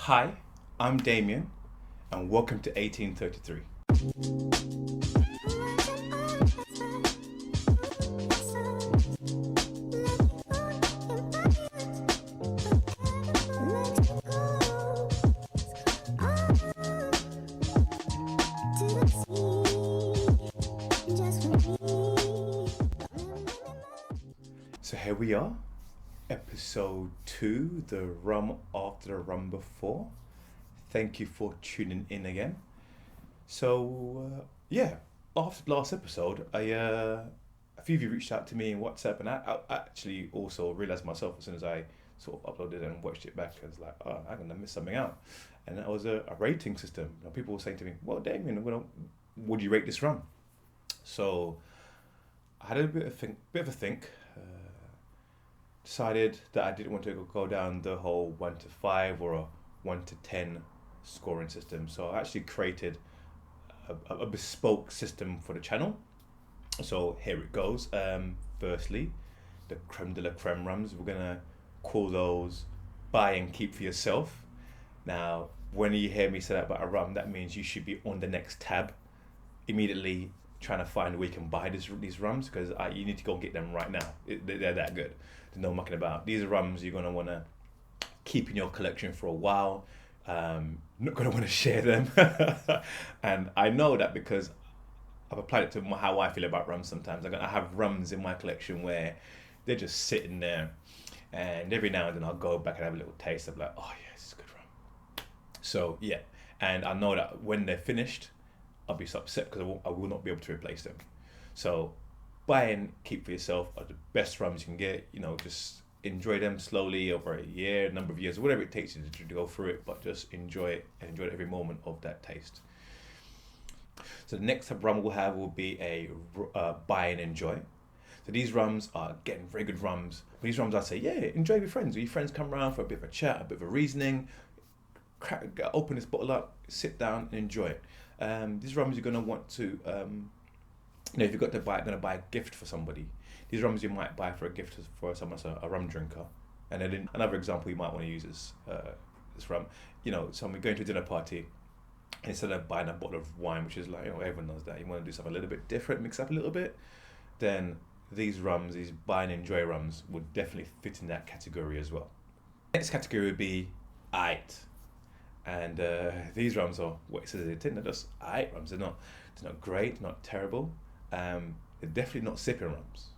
Hi, I'm Damien, and welcome to 1833. So here we are, episode 2, the rum after the rum before. Thank you for tuning in again. So, after the last episode, a few of you reached out to me in WhatsApp, and I actually also realized myself as soon as I sort of uploaded and watched it back, I was like, oh, I'm gonna miss something out. And that was a rating system. People were saying to me, well, Damien, would you rate this rum? So I had a bit of a think. Decided that I didn't want to go down the whole 1 to 5 or a 1 to 10 scoring system. So I actually created a bespoke system for the channel. So here it goes. Firstly, the creme de la creme rums. We're gonna call those buy and keep for yourself. Now, when you hear me say that about a rum, that means you should be on the next tab immediately trying to find where you can buy these rums, because you need to go and get them right now. They're that good. There's no mucking about. These are rums you're going to want to keep in your collection for a while. Not going to want to share them. And I know that because I've applied it to how I feel about rums sometimes. I have rums in my collection where they're just sitting there, and every now and then I'll go back and have a little taste of like, oh yeah, this is a good rum. So yeah, and I know that when they're finished, I'll be so upset because I will not be able to replace them. So buy and keep for yourself are the best rums you can get. Just enjoy them slowly over a year, number of years, whatever it takes you to go through it, but just enjoy it and enjoy every moment of that taste. So the next rum we'll have will be a buy and enjoy. So these rums are getting very good rums. These rums I say, yeah, enjoy with your friends. When your friends come around for a bit of a chat, a bit of a reasoning, open this bottle up, sit down and enjoy it. These rums you're going to want to, if you've got to buy a gift for somebody. These rums you might buy for a gift for someone that's a rum drinker. And then another example you might want to use is this rum. So we're going to a dinner party, and instead of buying a bottle of wine, which is like, everyone knows that, you want to do something a little bit different, mix up a little bit, then these rums, these buy and enjoy rums, would definitely fit in that category as well. Next category would be aight. And these rums are what it says in the tin. They're just aight rums. They're not great, not terrible. They're definitely not sipping rums.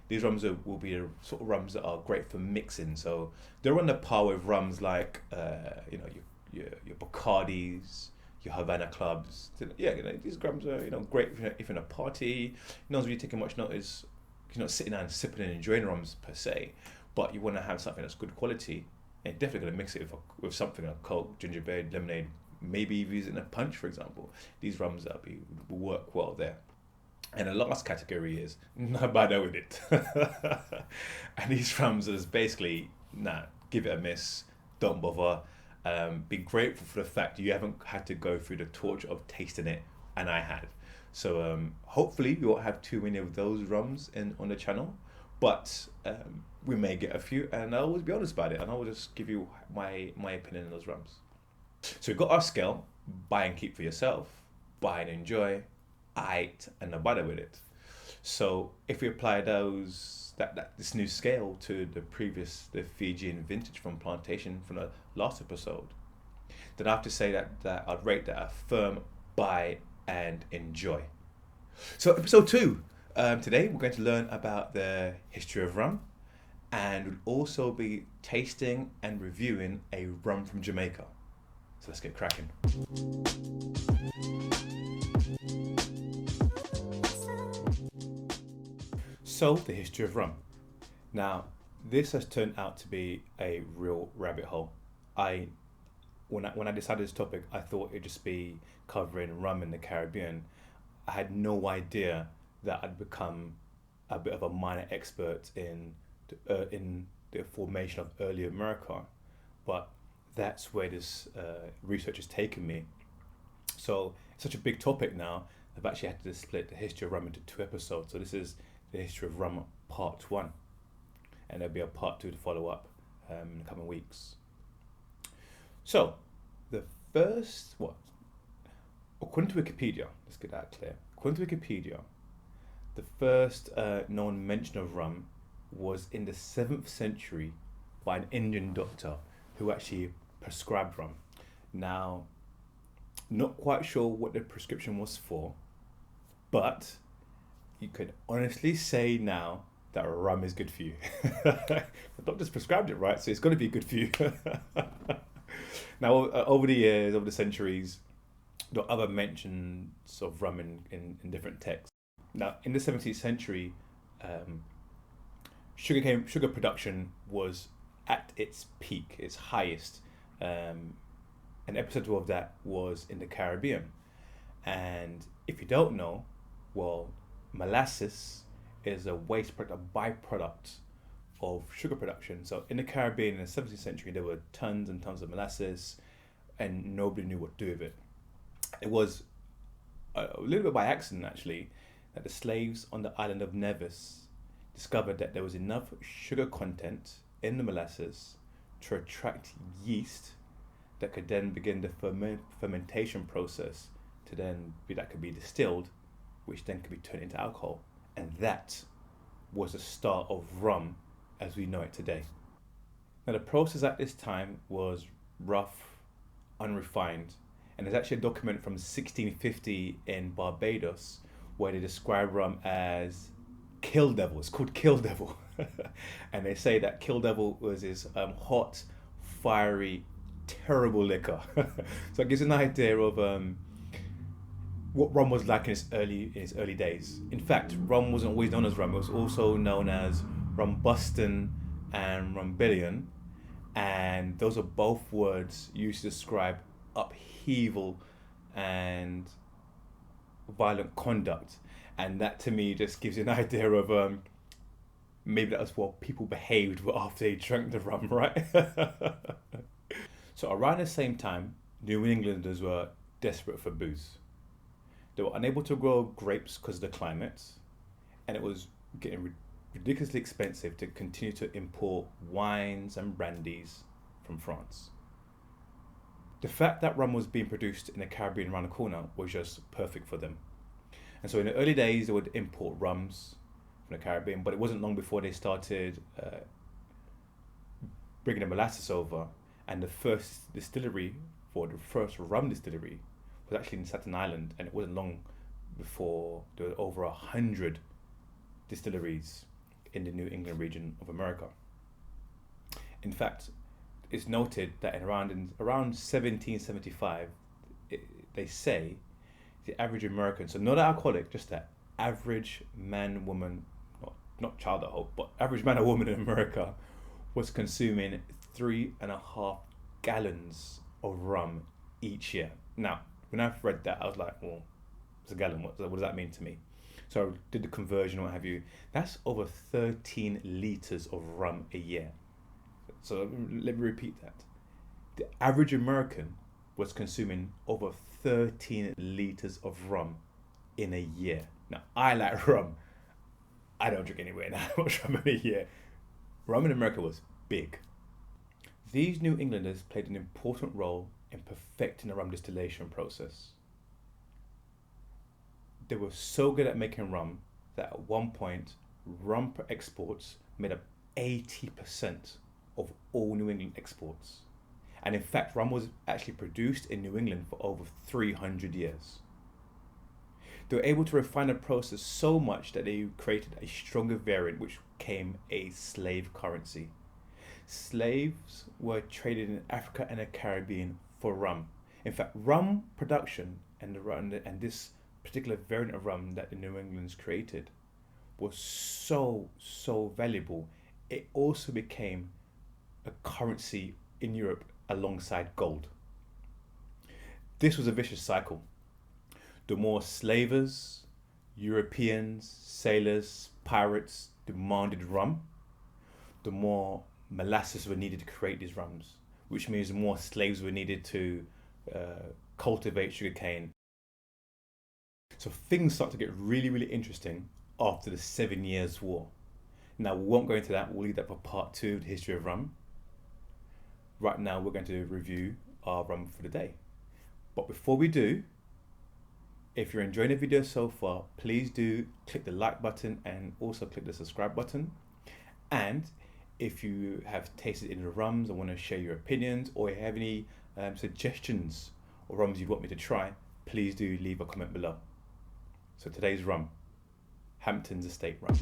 These rums will be the sort of rums that are great for mixing. So they're on the par with rums like your Bacardis, your Havana clubs. Yeah, these rums are great if you're in a party. Not really taking much notice. You're not sitting down and sipping and enjoying rums per se, but you want to have something that's good quality. And definitely going to mix it with something like Coke, ginger beer, lemonade, maybe even using a punch, for example. These rums will work well there. And the last category is not bother with it. And these rums is basically, give it a miss, don't bother. Be grateful for the fact you haven't had to go through the torture of tasting it, and I had. So hopefully we won't have too many of those rums on the channel. But we may get a few, and I'll always be honest about it, and I'll just give you my opinion on those rums. So we've got our scale: buy and keep for yourself, buy and enjoy, aight, and not bother with it. So if we apply this new scale to the Fijian vintage from plantation from the last episode, then I have to say that I'd rate that a firm buy and enjoy. So episode 2. Today we're going to learn about the history of rum, and we'll also be tasting and reviewing a rum from Jamaica. So let's get cracking. So the history of rum. Now this has turned out to be a real rabbit hole. When I decided this topic, I thought it'd just be covering rum in the Caribbean. I had no idea that I'd become a bit of a minor expert in the formation of early America, but that's where this research has taken me. So it's such a big topic now, I've actually had to split the history of rum into 2 episodes. So this is the history of rum part 1, and there'll be a part 2 to follow up in the coming weeks. So first, what? According to Wikipedia, let's get that clear. According to Wikipedia, the first known mention of rum was in the 7th century by an Indian doctor who actually prescribed rum. Now, not quite sure what the prescription was for, but you could honestly say now that rum is good for you. The doctor's prescribed it, right? So it's got to be good for you. Now, over the years, over the centuries, there are other mentions of rum in different texts. Now, in the 17th century, sugar production was at its peak, its highest. An epicenter of that was in the Caribbean. And if you don't know, well, molasses is a waste product, a byproduct of sugar production. So in the Caribbean in the 17th century, there were tons and tons of molasses, and nobody knew what to do with it. It was a little bit by accident, actually, that the slaves on the island of Nevis discovered that there was enough sugar content in the molasses to attract yeast that could then begin the fermentation process to then that could be distilled, which then could be turned into alcohol. And that was the start of rum as we know it today. Now, the process at this time was rough, unrefined, and there's actually a document from 1650 in Barbados where they describe rum as Kill Devil. It's called Kill Devil. And they say that Kill Devil was this hot, fiery, terrible liquor. So it gives an idea of what rum was like in its early days. In fact, rum wasn't always known as rum. It was also known as rumbustin and rumbillion, and those are both words used to describe upheaval and violent conduct. And that to me just gives you an idea of maybe that was what people behaved after they drank the rum, right? So around the same time, New Englanders were desperate for booze. They were unable to grow grapes because of the climate, and it was getting ridiculously expensive to continue to import wines and brandies from France. The fact that rum was being produced in the Caribbean around the corner was just perfect for them. And so in the early days, they would import rums from the Caribbean, but it wasn't long before they started bringing the molasses over. And the first distillery, for the first rum distillery, was actually in Staten Island, and it wasn't long before there were over 100 distilleries in the New England region of America. In fact, it's noted that around 1775, they say the average American, so not alcoholic, just that average man, woman, not child at hope, but average man or woman in America was consuming 3.5 gallons of rum each year. Now, when I've read that, I was like, well, it's a gallon. What does that mean to me? So I did the conversion, what have you. That's over 13 liters of rum a year. So let me repeat that. The average American was consuming over 13 liters of rum in a year. Now, I like rum. I don't drink anywhere now much rum in a year. Rum in America was big. These New Englanders played an important role in perfecting the rum distillation process. They were so good at making rum that at one point, rum exports made up 80% of all New England exports. And in fact, rum was actually produced in New England for over 300 years. They were able to refine the process so much that they created a stronger variant which became a slave currency. Slaves were traded in Africa and the Caribbean for rum. In fact, rum production and this particular variant of rum that the New Englanders created was so valuable. It also became a currency in Europe alongside gold. This was a vicious cycle. The more slavers, Europeans, sailors, pirates demanded rum, the more molasses were needed to create these rums, which means more slaves were needed to cultivate sugarcane. So things start to get really interesting after the 7 Years' War. Now, we won't go into that. We'll leave that for part 2 of the history of rum. Right now, we're going to review our rum for the day. But before we do, if you're enjoying the video so far, please do click the like button and also click the subscribe button. And if you have tasted any of the rums and want to share your opinions, or you have any suggestions or rums you want me to try, please do leave a comment below. So today's rum, Hampden's Estate Rum.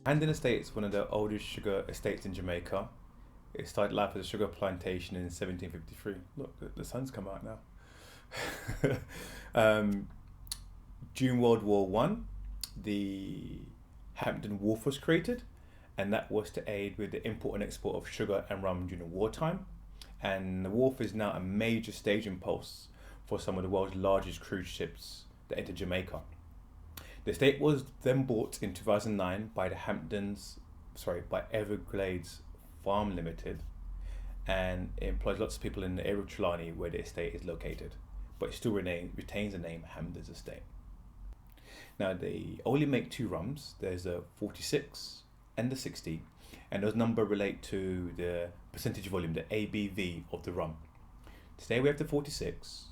Hampden Estate is one of the oldest sugar estates in Jamaica. It started life as a sugar plantation in 1753. Look, the sun's come out now. During World War One, the Hampden Wharf was created, and that was to aid with the import and export of sugar and rum during the wartime. And the wharf is now a major staging post for some of the world's largest cruise ships that enter Jamaica. The estate was then bought in 2009 by by Everglades Farm Limited, and it employs lots of people in the area of Trelawney where the estate is located, but it still retains the name Hampden's Estate. Now they only make two rums. There's a 46 and the 60, and those numbers relate to the percentage volume, the ABV of the rum. Today we have the 46.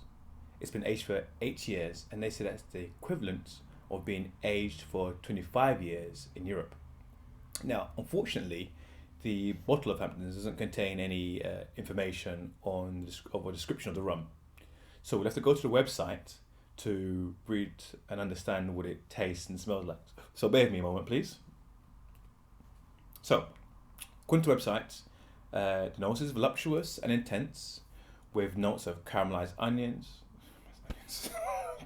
It's been aged for 8 years, and they say that's the equivalent of being aged for 25 years in Europe. Now, unfortunately, the bottle of Hampden's doesn't contain any information on a description of the rum. So we'll have to go to the website to read and understand what it tastes and smells like. So bear with me a moment, please. So, according to the website, the nose is voluptuous and intense, with notes of caramelized onions,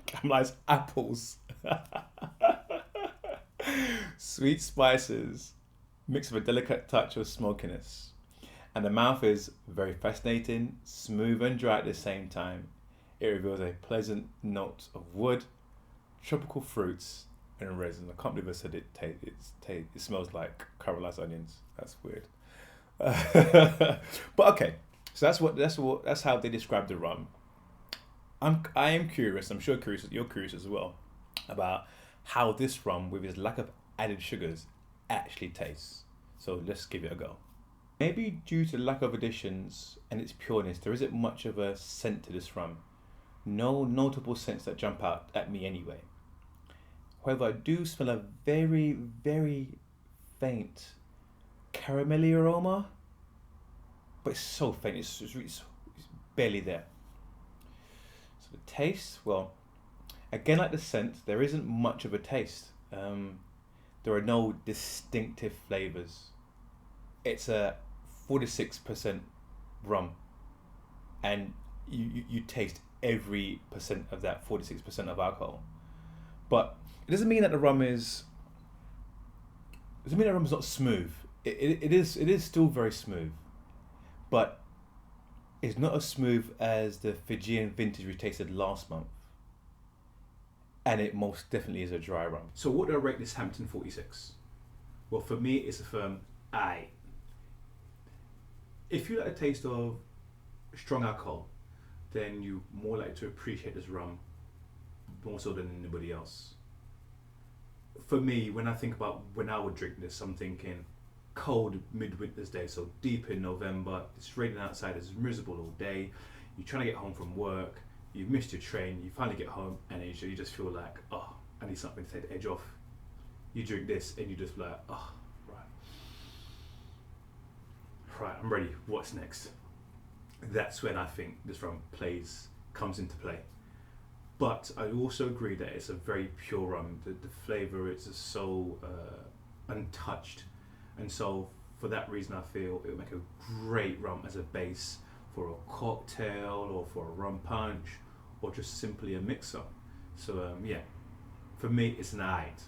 caramelized apples, sweet spices, mixed with a delicate touch of smokiness. And the mouth is very fascinating, smooth and dry at the same time. It reveals a pleasant note of wood, tropical fruits, and resin. I can't believe I said it smells like caramelized onions. That's weird. But okay, so that's how they describe the rum. I am curious. I'm sure you're curious as well about how this rum, with its lack of added sugars, actually tastes. So let's give it a go. Maybe due to the lack of additions and its pureness, there isn't much of a scent to this rum. No notable scents that jump out at me anyway. However, I do smell a very, very faint caramelly aroma, but it's so faint, it's barely there. So the taste, well, again like the scent, there isn't much of a taste. There are no distinctive flavors. It's a 46% rum, and you taste every percent of that 46% of alcohol. But it doesn't mean that the rum is not smooth. It is still very smooth, but it's not as smooth as the Fijian vintage we tasted last month. And it most definitely is a dry rum. So what do I rate this Hampden 46? Well, for me, it's a firm aye. If you like a taste of strong alcohol, then you more likely to appreciate this rum more so than anybody else. For me, when I think about when I would drink this, I'm thinking cold midwinter's day, so deep in November, it's raining outside, it's miserable all day, you're trying to get home from work, you've missed your train, you finally get home, and you just feel like, oh, I need something to take the edge off. You drink this and you just like, oh, right, I'm ready, what's next? That's when I think this rum comes into play. But I also agree that it's a very pure rum. The flavour is so untouched, and so for that reason I feel it would make a great rum as a base for a cocktail or for a rum punch or just simply a mixer. So yeah, for me it's an aight.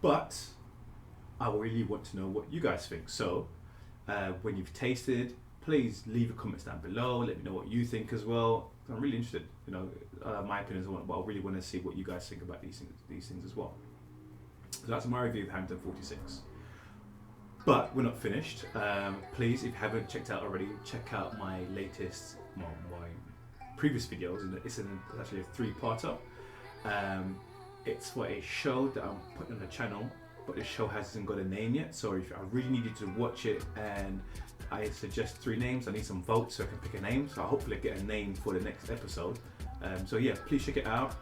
But I really want to know what you guys think. So when you've tasted, please leave your comments down below. Let me know what you think as well. I'm really interested. You know, my opinion as well, but I really want to see what you guys think about these things as well. So that's my review of Hampden 46. But we're not finished. Please, if you haven't checked out already, check out my latest, my previous videos. And it's actually a 3-parter. It's for a show that I'm putting on the channel but the show hasn't got a name yet. So if I really need you to watch it, and I suggest 3 names, I need some votes so I can pick a name. So I'll hopefully get a name for the next episode. So yeah, please check it out.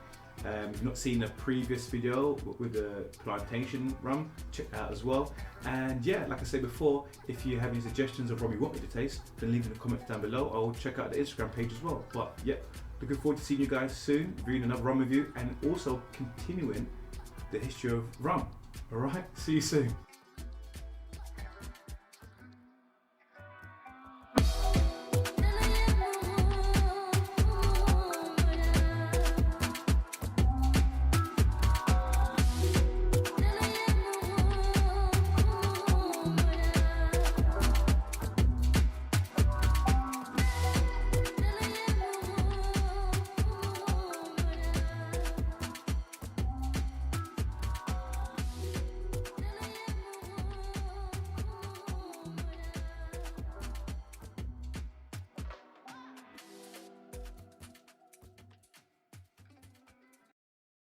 If you've not seen a previous video with the plantation rum, check that out as well. And yeah, like I said before, if you have any suggestions of rum you want me to taste, then leave in the comments down below. I'll check out the Instagram page as well. But yeah, looking forward to seeing you guys soon, reading another rum review, and also continuing the history of rum. Alright, see you soon.